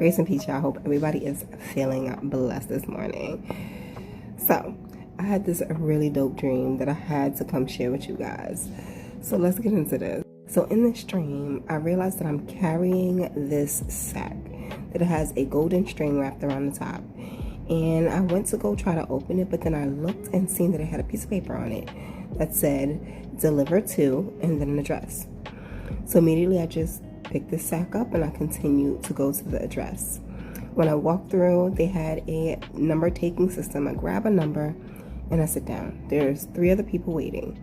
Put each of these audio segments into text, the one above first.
Grace and peace, y'all. I hope everybody is feeling blessed this morning. So, I had this really dope dream that I had to come share with you guys. So let's get into this. So in this dream, I realized that I'm carrying this sack that has a golden string wrapped around the top. And I went to go try to open it, but then I looked and seen that it had a piece of paper on it that said, deliver to, and then an address. So immediately I just picked the sack up and I continued to go to the address. When I walked through, they had a number taking system. I grab a number and I sit down. There's 3 other people waiting.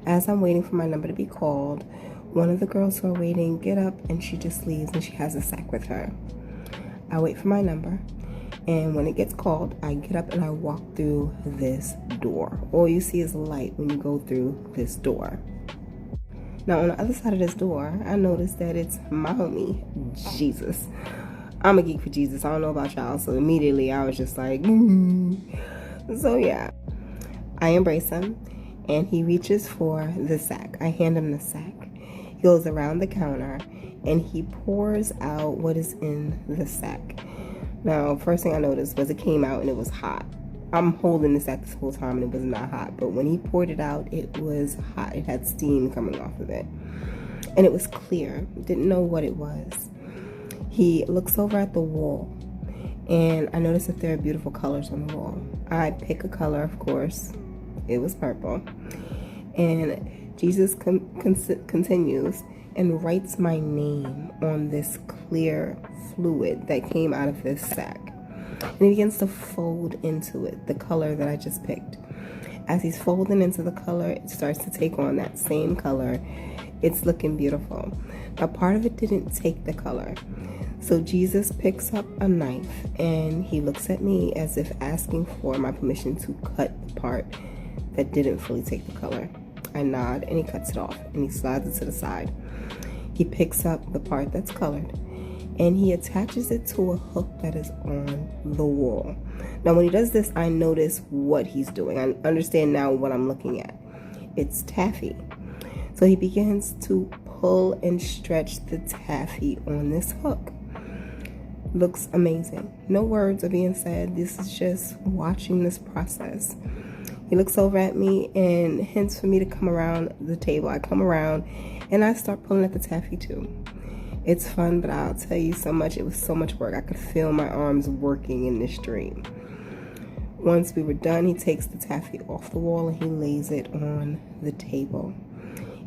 As I'm waiting for my number to be called, one of the girls who are waiting get up and she just leaves and she has a sack with her. I wait for my number, and when it gets called, I get up and I walk through this door. All you see is light when you go through this door. Now on the other side of this door, I noticed that it's my homie, Jesus. I'm a geek for Jesus. I don't know about y'all, so immediately I was just like, So yeah, I embrace him. And he reaches for the sack. I hand him the sack. He goes around the counter and he pours out what is in the sack. Now, first thing I noticed was it came out and it was hot. I'm holding the sack this whole time and it was not hot. But when he poured it out, it was hot. It had steam coming off of it. And it was clear. Didn't know what it was. He looks over at the wall. And I noticed that there are beautiful colors on the wall. I pick a color, of course. It was purple. And Jesus continues and writes my name on this clear fluid that came out of this sack. And he begins to fold into it, the color that I just picked. As he's folding into the color, it starts to take on that same color. It's looking beautiful. Now, part of it didn't take the color. So Jesus picks up a knife and he looks at me as if asking for my permission to cut the part that didn't fully take the color. I nod and he cuts it off and he slides it to the side. He picks up the part that's colored and he attaches it to a hook that is on the wall. Now when he does this, I notice what he's doing. I understand now what I'm looking at. It's taffy. So he begins to pull and stretch the taffy on this hook. Looks amazing. No words are being said. This is just watching this process. He looks over at me and hints for me to come around the table. I come around and I start pulling at the taffy too. It's fun, but I'll tell you so much. It was so much work. I could feel my arms working in this dream. Once we were done, he takes the taffy off the wall and he lays it on the table.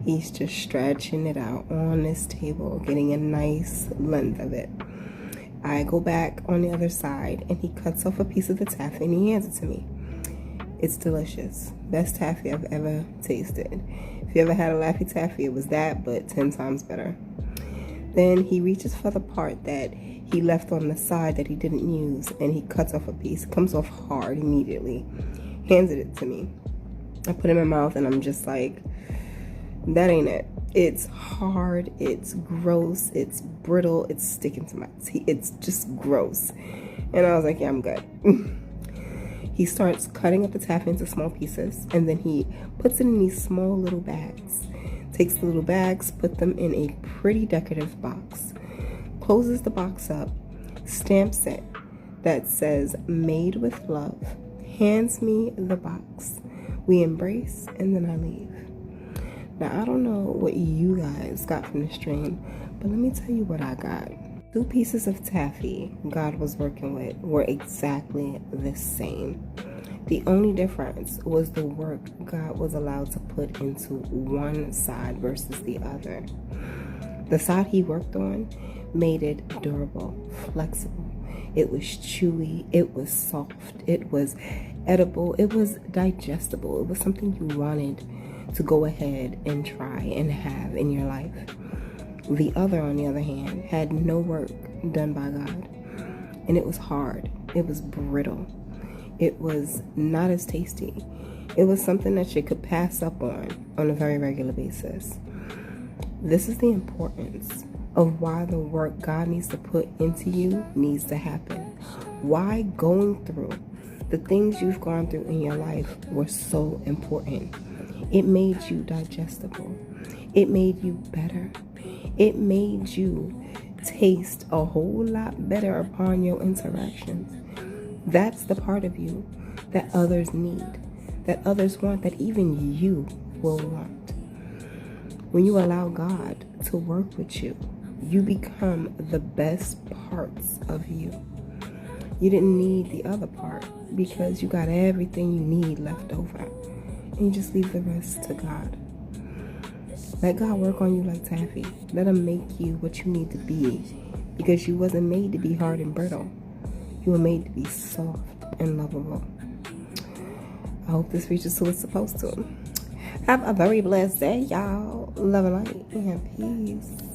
He's just stretching it out on this table, getting a nice length of it. I go back on the other side and he cuts off a piece of the taffy and he hands it to me. It's delicious. Best taffy I've ever tasted. If you ever had a Laffy Taffy, it was that, but 10 times better. Then he reaches for the part that he left on the side that he didn't use, and he cuts off a piece. It comes off hard immediately. Hands it to me. I put it in my mouth, and I'm just like, that ain't it. It's hard. It's gross. It's brittle. It's sticking to my teeth. It's just gross. And I was like, yeah, I'm good. He starts cutting up the taffy into small pieces, and then he puts it in these small little bags. Takes the little bags, put them in a pretty decorative box, closes the box up, stamps it that says made with love, hands me the box. We embrace, and then I leave. Now, I don't know what you guys got from this dream, but let me tell you what I got. 2 pieces of taffy God was working with were exactly the same. The only difference was the work God was allowed to put into one side versus the other. The side he worked on made it durable, flexible. It was chewy, it was soft, it was edible, it was digestible. It was something you wanted to go ahead and try and have in your life. The other, on the other hand, had no work done by God. And it was hard. It was brittle. It was not as tasty. It was something that you could pass up on a very regular basis. This is the importance of why the work God needs to put into you needs to happen. Why going through the things you've gone through in your life were so important. It made you digestible. It made you better. It made you taste a whole lot better upon your interactions. That's the part of you that others need, that others want, that even you will want. When you allow God to work with you, you become the best parts of you. You didn't need the other part because you got everything you need left over. And you just leave the rest to God. Let God work on you like taffy. Let him make you what you need to be, because you wasn't made to be hard and brittle. You were made to be soft and lovable. I hope this reaches who it's supposed to. Have a very blessed day, y'all. Love and light and peace.